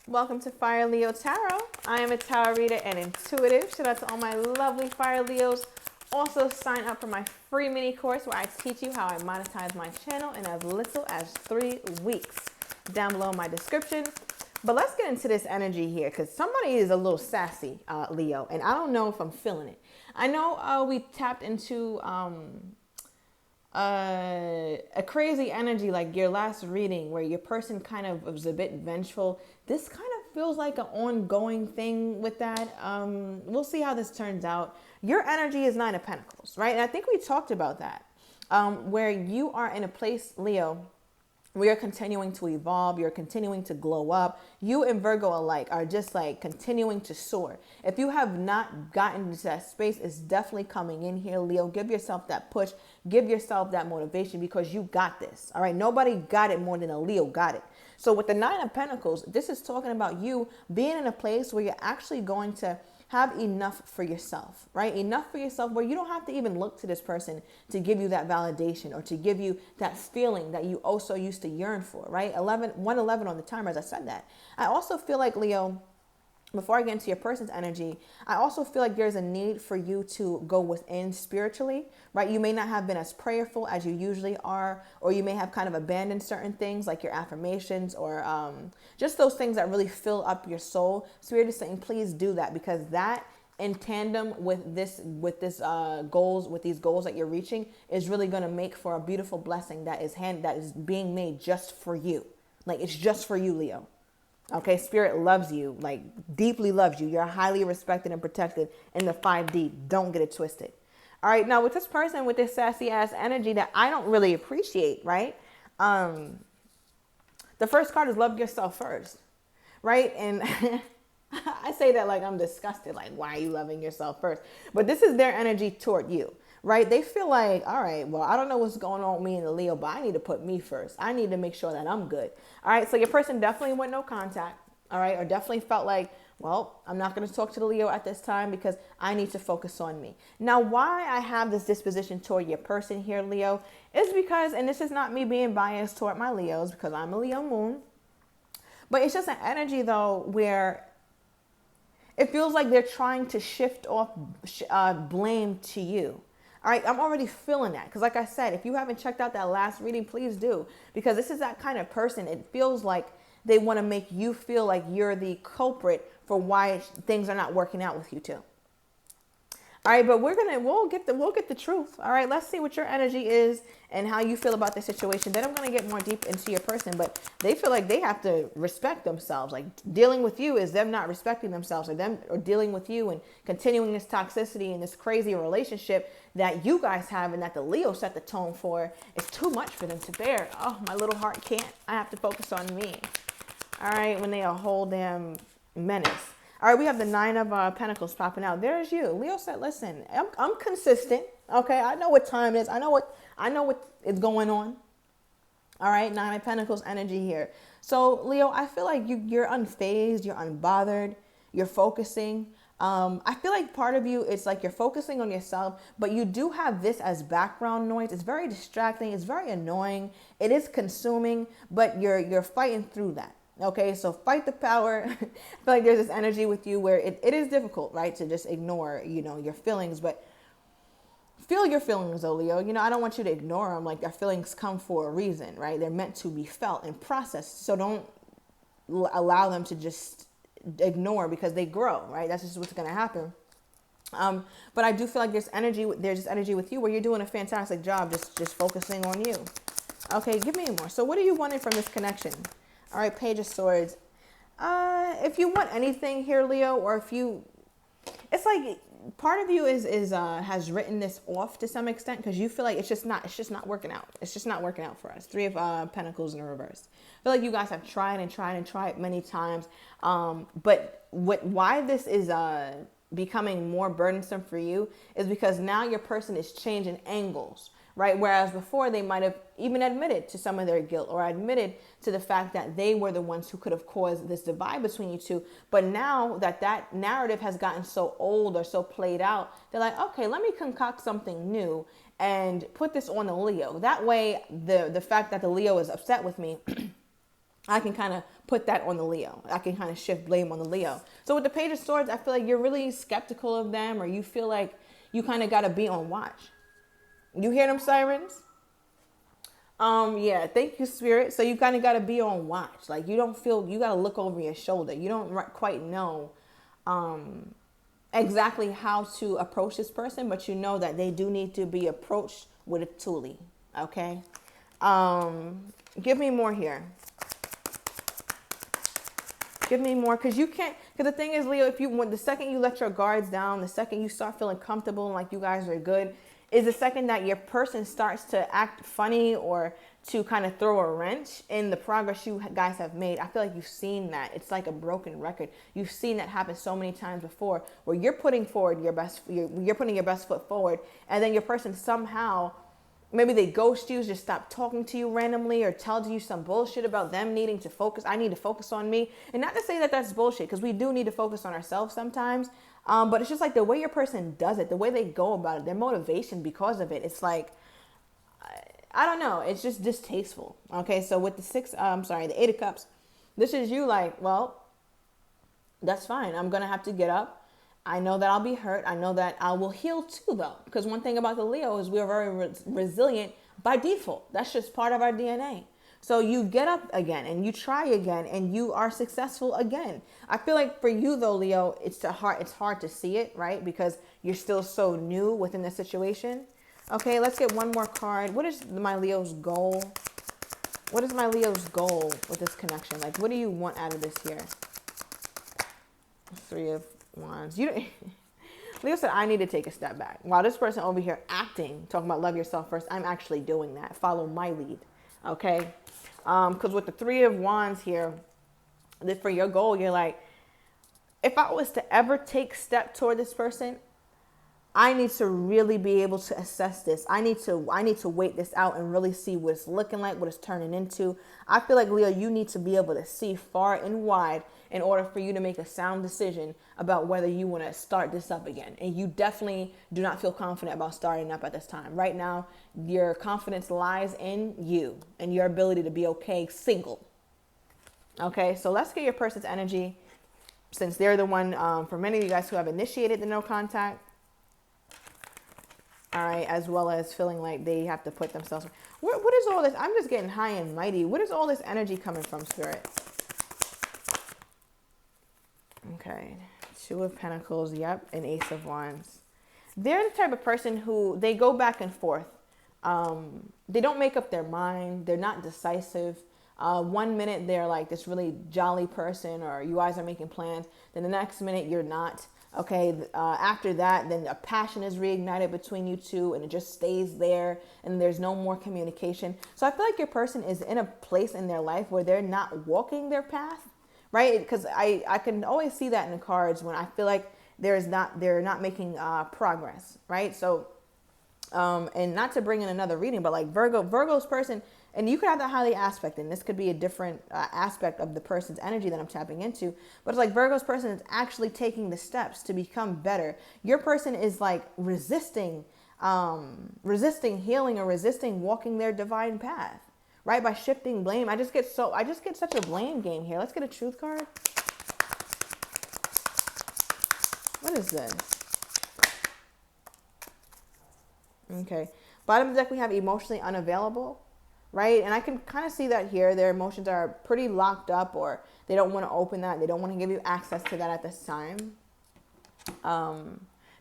Welcome to Fire Leo Tarot. I am a tarot reader and intuitive. Shout out to all my lovely Fire Leos. Also sign up for my free mini course where I teach you how I monetize my channel in as little as 3 weeks. Down below in my description. But let's get into this energy here because somebody is a little sassy, Leo, and I don't know if I'm feeling it. I know we tapped into a crazy energy like your last reading where your person kind of was a bit vengeful. This kind of feels like an ongoing thing with that. We'll see how this turns out. Your energy is 9 of Pentacles, right? And I think we talked about that, where you are in a place, Leo, we are continuing to evolve. You're continuing to glow up. You and Virgo alike are just like continuing to soar. If you have not gotten into that space, it's definitely coming in here, Leo. Give yourself that push. Give yourself that motivation because you got this. All right. Nobody got it more than a Leo got it. So with the 9 of Pentacles, this is talking about you being in a place where you're actually going to have enough for yourself, right? Enough for yourself where you don't have to even look to this person to give you that validation or to give you that feeling that you also used to yearn for, right? 111 on the timer, as I said that. I also feel like, Leo, before I get into your person's energy, I also feel like there's a need for you to go within spiritually, right? You may not have been as prayerful as you usually are, or you may have kind of abandoned certain things like your affirmations or just those things that really fill up your soul. Spirit is saying, please do that because that in tandem with these goals that you're reaching is really going to make for a beautiful blessing that is being made just for you. Like it's just for you, Leo. Okay, Spirit loves you, like deeply loves you. You're highly respected and protected in the 5D. Don't get it twisted. All right, now with this person with this sassy ass energy that I don't really appreciate, right? The first card is love yourself first, right? And I say that like I'm disgusted, like why are you loving yourself first? But this is their energy toward you. Right? They feel like, all right, well, I don't know what's going on with me and the Leo, but I need to put me first. I need to make sure that I'm good. All right. So your person definitely went no contact. All right. Or definitely felt like, well, I'm not going to talk to the Leo at this time because I need to focus on me. Now, why I have this disposition toward your person here, Leo, is because, and this is not me being biased toward my Leos because I'm a Leo moon, but it's just an energy though, where it feels like they're trying to shift off blame to you. All right, I'm already feeling that because like I said, if you haven't checked out that last reading, please do because this is that kind of person. It feels like they want to make you feel like you're the culprit for why things are not working out with you too. All right, but we'll get the truth. All right, let's see what your energy is and how you feel about the situation. Then I'm going to get more deep into your person, but they feel like they have to respect themselves. Like dealing with you is them not respecting themselves or dealing with you and continuing this toxicity and this crazy relationship that you guys have and that the Leo set the tone for is too much for them to bear. Oh, my little heart can't. I have to focus on me. All right, when they are a whole damn menace. All right, we have the 9 of Pentacles popping out. There's you. Leo said, listen, I'm consistent. Okay, I know what time it is. I know what is going on. All right, 9 of Pentacles energy here. So, Leo, I feel like you're unfazed, you're unbothered, you're focusing. I feel like part of you, it's like you're focusing on yourself, but you do have this as background noise. It's very distracting. It's very annoying. It is consuming, but you're fighting through that. Okay, so fight the power. I feel like there's this energy with you where it is difficult, right, to just ignore, your feelings, but feel your feelings, though, Leo. I don't want you to ignore them. Like, their feelings come for a reason, right? They're meant to be felt and processed. So don't allow them to just ignore because they grow, right? That's just what's going to happen. But I do feel like there's this energy with you where you're doing a fantastic job just focusing on you. Okay, give me more. So what are you wanting from this connection? All right, Page of Swords. If you want anything here, Leo, or it's like part of you has written this off to some extent because you feel like it's just not working out. It's just not working out for us. 3 of Pentacles in reverse. I feel like you guys have tried and tried and tried many times. But why this is becoming more burdensome for you is because now your person is changing angles. Right? Whereas before they might have even admitted to some of their guilt or admitted to the fact that they were the ones who could have caused this divide between you two. But now that narrative has gotten so old or so played out, they're like, okay, let me concoct something new and put this on the Leo. That way, the fact that the Leo is upset with me I can kind of put that on the Leo. I can kind of shift blame on the Leo. So with the Page of Swords, I feel like you're really skeptical of them, or you feel like you kind of got to be on watch. You hear them sirens? Yeah, thank you, Spirit. So you kind of got to be on watch. Like, you don't feel, you got to look over your shoulder. You don't quite know exactly how to approach this person, but you know that they do need to be approached with a toolie. Okay. Give me more here. Give me more, because you can't, because the thing is, Leo, when the second you let your guards down, the second you start feeling comfortable and like you guys are good, is the second that your person starts to act funny or to kind of throw a wrench in the progress you guys have made. I feel like you've seen that. It's like a broken record. You've seen that happen so many times before, where you're putting forward your best, you're putting your best foot forward, and then your person somehow, maybe they ghost you, just stop talking to you randomly, or tells you some bullshit about them needing to focus. I need to focus on me. And not to say that that's bullshit, because we do need to focus on ourselves sometimes. But it's just like the way your person does it, the way they go about it, their motivation because of it. It's like, I don't know. It's just distasteful. Okay. So with the Eight of Cups, this is you like, well, that's fine. I'm going to have to get up. I know that I'll be hurt. I know that I will heal too, though. Because one thing about the Leo is we're very resilient by default. That's just part of our DNA. So you get up again and you try again and you are successful again. I feel like for you, though, Leo, it's hard to see it, right? Because you're still so new within the situation. Okay, let's get one more card. What is my Leo's goal? What is my Leo's goal with this connection? Like, what do you want out of this here? Three of Wands. Leo said, I need to take a step back. While this person over here acting, talking about love yourself first, I'm actually doing that. Follow my lead. Okay? Because with the Three of Wands here, for your goal, you're like, if I was to ever take step toward this person, I need to really be able to assess this. I need to wait this out and really see what it's looking like, what it's turning into. I feel like, Leo, you need to be able to see far and wide in order for you to make a sound decision about whether you want to start this up again. And you definitely do not feel confident about starting up at this time. Right now, your confidence lies in you and your ability to be okay single. Okay, so let's get your person's energy, since they're the one, for many of you guys who have initiated the no contact. All right, as well as feeling like they have to put themselves. What is all this? I'm just getting high and mighty. What is all this energy coming from, Spirit? Okay, Two of Pentacles, yep, and Ace of Wands. They're the type of person who they go back and forth. They don't make up their mind. They're not decisive. 1 minute they're like this really jolly person, or you guys are making plans. Then the next minute you're not. Okay, after that, then a passion is reignited between you two, and it just stays there, and there's no more communication. So I feel like your person is in a place in their life where they're not walking their path, right? Because I can always see that in the cards when I feel like they're not making progress, right? So, and not to bring in another reading, but like Virgo's person, and you could have that highly aspect, and this could be a different aspect of the person's energy that I'm tapping into. But it's like Virgo's person is actually taking the steps to become better. Your person is like resisting healing, or resisting walking their divine path, right? By shifting blame. I just get such a blame game here. Let's get a truth card. What is this? Okay. Bottom of the deck, we have emotionally unavailable. Right? And I can kind of see that here. Their emotions are pretty locked up, or they don't want to open that. They don't want to give you access to that at this time.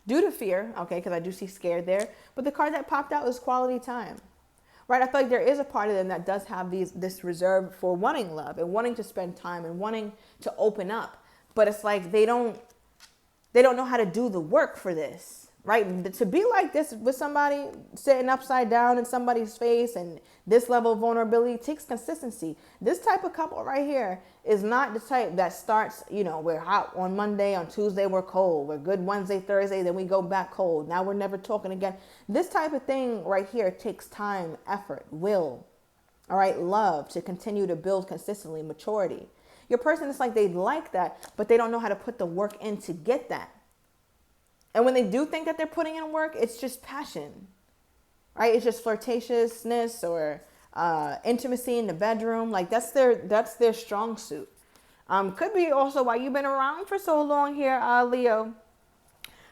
Due to fear, okay, because I do see scared there. But the card that popped out is quality time. Right? I feel like there is a part of them that does have this reserve for wanting love and wanting to spend time and wanting to open up. But it's like they don't know how to do the work for this. Right? To be like this with somebody sitting upside down in somebody's face and this level of vulnerability takes consistency. This type of couple right here is not the type that starts, we're hot on Monday, on Tuesday we're cold, we're good Wednesday, Thursday, then we go back cold. Now we're never talking again. This type of thing right here takes time, effort, will, all right, love to continue to build consistently, maturity. Your person is like they like that, but they don't know how to put the work in to get that. And when they do think that they're putting in work, it's just passion, right? It's just flirtatiousness or intimacy in the bedroom. Like that's their strong suit. Could be also why you've been around for so long here, Leo.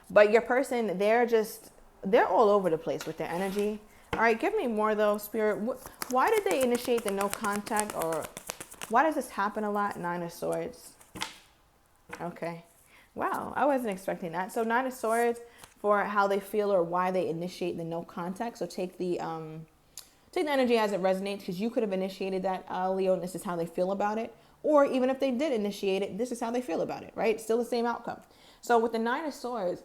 But your person, they're all over the place with their energy. All right, give me more though, Spirit. Why did they initiate the no contact, or why does this happen a lot? Nine of Swords. Okay. Wow, I wasn't expecting that. So Nine of Swords for how they feel or why they initiate the no contact. So take the energy as it resonates, because you could have initiated that, Leo, and this is how they feel about it. Or even if they did initiate it, this is how they feel about it, right? Still the same outcome. So with the Nine of Swords,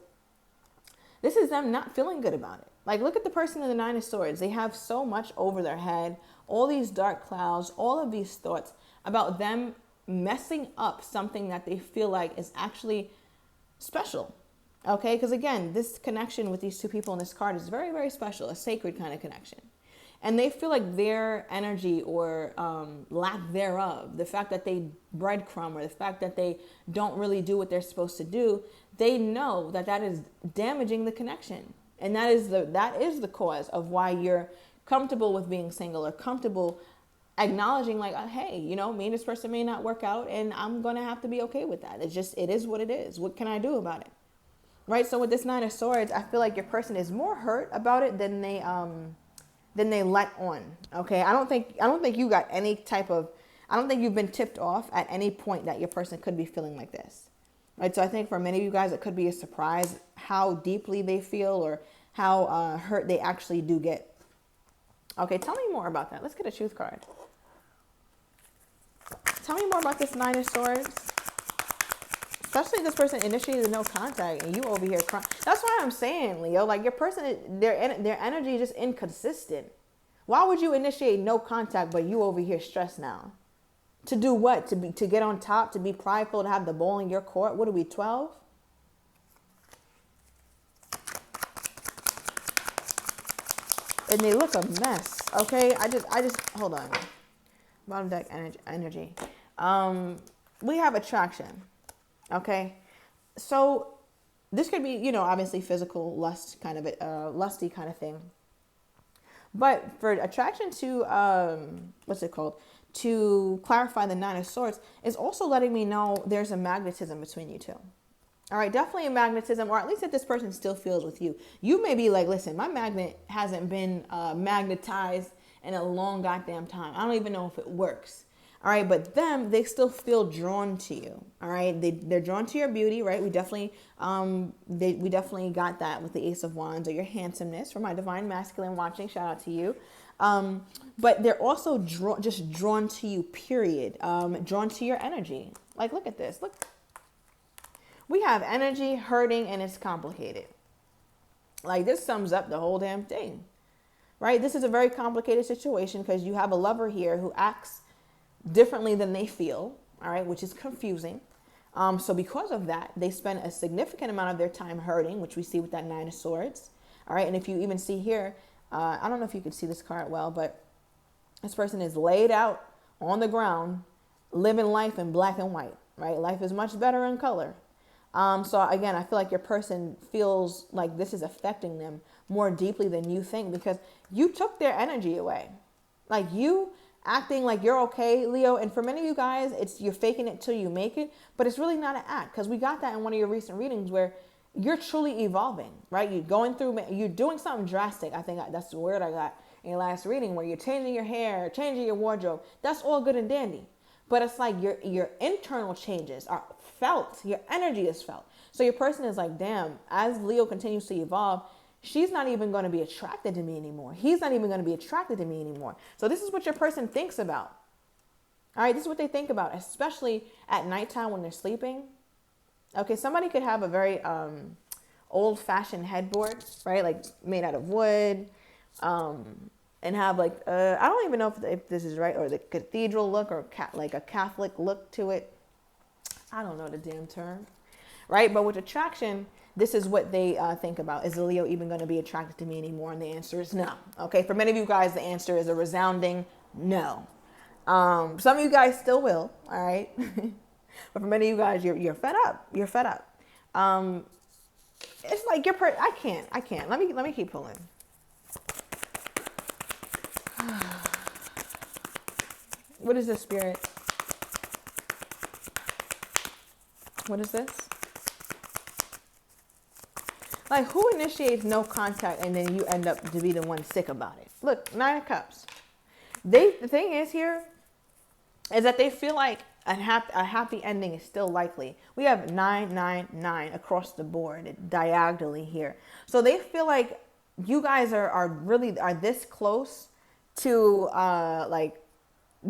this is them not feeling good about it. Like, look at the person in the Nine of Swords. They have so much over their head, all these dark clouds, all of these thoughts about them messing up something that they feel like is actually special. Okay, because again, this connection with these two people in this card is very, very special, a sacred kind of connection. And they feel like their energy or lack thereof, the fact that they breadcrumb or the fact that they don't really do what they're supposed to do, they know that that is damaging the connection. And that is the cause of why you're comfortable with being single, or comfortable acknowledging like, hey, you know, me and this person may not work out, and I'm going to have to be okay with that. It is what it is. What can I do about it? Right? So with this Nine of Swords, I feel like your person is more hurt about it than they let on. Okay. I don't think you got any type of, I don't think you've been tipped off at any point that your person could be feeling like this. Right. So I think for many of you guys, it could be a surprise how deeply they feel, or how hurt they actually do get. Okay. Tell me more about that. Let's get a truth card. Tell me more about this Nine of Swords. Especially if this person initiated no contact and you over here crying. That's why I'm saying, Leo, like your person, their energy is just inconsistent. Why would you initiate no contact, but you over here stressed now? To do what? To get on top, to be prideful, to have the ball in your court? What are we, 12? And they look a mess. Okay, I just hold on. Bottom deck energy. We have attraction. Okay, so this could be, you know, obviously physical lust, kind of a lusty kind of thing. But for attraction to, what's it called? To clarify the Nine of Swords is also letting me know there's a magnetism between you two. All right, definitely a magnetism, or at least that this person still feels with you. You may be like, listen, my magnet hasn't been magnetized in a long goddamn time. I don't even know if it works. All right, but them, they still feel drawn to you. All right, they're drawn to your beauty, right? We definitely got that with the Ace of Wands, or your handsomeness. For my divine masculine watching, shout out to you. But they're also drawn to you, period. Drawn to your energy. Like, look at this. Look, we have energy, hurting, and it's complicated. Like, this sums up the whole damn thing, right? This is a very complicated situation because you have a lover here who acts differently than they feel, all right, which is confusing. So because of that, they spend a significant amount of their time hurting, which we see with that Nine of Swords, all right? And if you even see here, I don't know if you can see this card well, but this person is laid out on the ground, living life in black and white, right? Life is much better in color. So again, I feel like your person feels like this is affecting them more deeply than you think, because you took their energy away. Like, you acting like you're okay, Leo. And for many of you guys, you're faking it till you make it, but it's really not an act, because we got that in one of your recent readings where you're truly evolving, right? You're doing something drastic. I think that's the word I got in your last reading, where you're changing your hair, changing your wardrobe. That's all good and dandy. But it's like your internal changes are felt. Your energy is felt. So your person is like, damn, as Leo continues to evolve, she's not even going to be attracted to me anymore. He's not even going to be attracted to me anymore. So this is what your person thinks about. All right, this is what they think about, especially at nighttime when they're sleeping. Okay, somebody could have a very old-fashioned headboard, right, like made out of wood, and have like, I don't even know if this is right, or the cathedral look, or like a Catholic look to it. I don't know the damn term, right? But with attraction, this is what they think about. Is the Leo even going to be attracted to me anymore? And the answer is no. Okay, for many of you guys, the answer is a resounding no. Some of you guys still will, all right? But for many of you guys, you're fed up. You're fed up. It's like I can't. Let me keep pulling. What is this, Spirit? What is this? Like, who initiates no contact and then you end up to be the one sick about it? Look, 9 of Cups. The thing is here is that they feel like a happy ending is still likely. We have 999 across the board diagonally here. So they feel like you guys are this close to like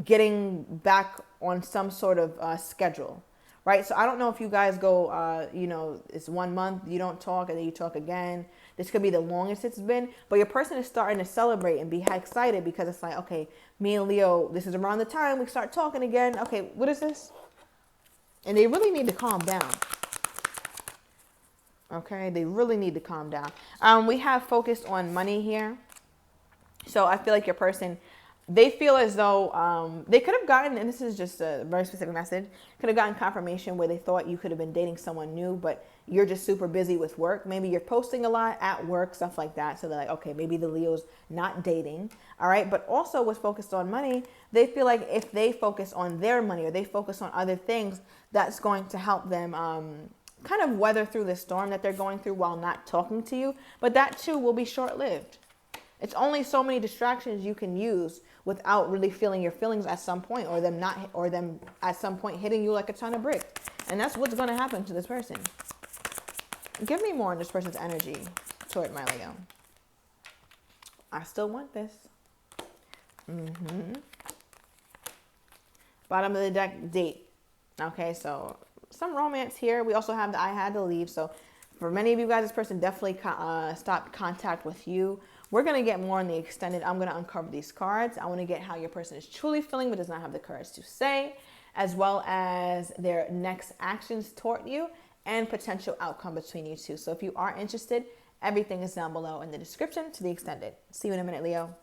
getting back on some sort of schedule. Right. So I don't know if you guys go, it's 1 month, you don't talk and then you talk again. This could be the longest it's been, but your person is starting to celebrate and be excited because it's like, okay, me and Leo, this is around the time we start talking again. Okay, what is this? And they really need to calm down. Okay, they really need to calm down. We have focused on money here. So I feel like your person, they feel as though they could have gotten, and this is just a very specific message, could have gotten confirmation where they thought you could have been dating someone new, but you're just super busy with work. Maybe you're posting a lot at work, stuff like that. So they're like, okay, maybe the Leo's not dating. All right. But also was focused on money. They feel like if they focus on their money or they focus on other things, that's going to help them kind of weather through the storm that they're going through while not talking to you. But that too will be short-lived. It's only so many distractions you can use without really feeling your feelings at some point, or them at some point hitting you like a ton of bricks. And that's what's going to happen to this person. Give me more on this person's energy toward my Leo. I still want this. Bottom of the deck, date. Okay, so some romance here. We also have the I had to leave. So for many of you guys, this person definitely stopped contact with you. We're going to get more on the extended. I'm going to uncover these cards. I want to get how your person is truly feeling but does not have the courage to say, as well as their next actions toward you and potential outcome between you two. So if you are interested, everything is down below in the description to the extended. See you in a minute, Leo.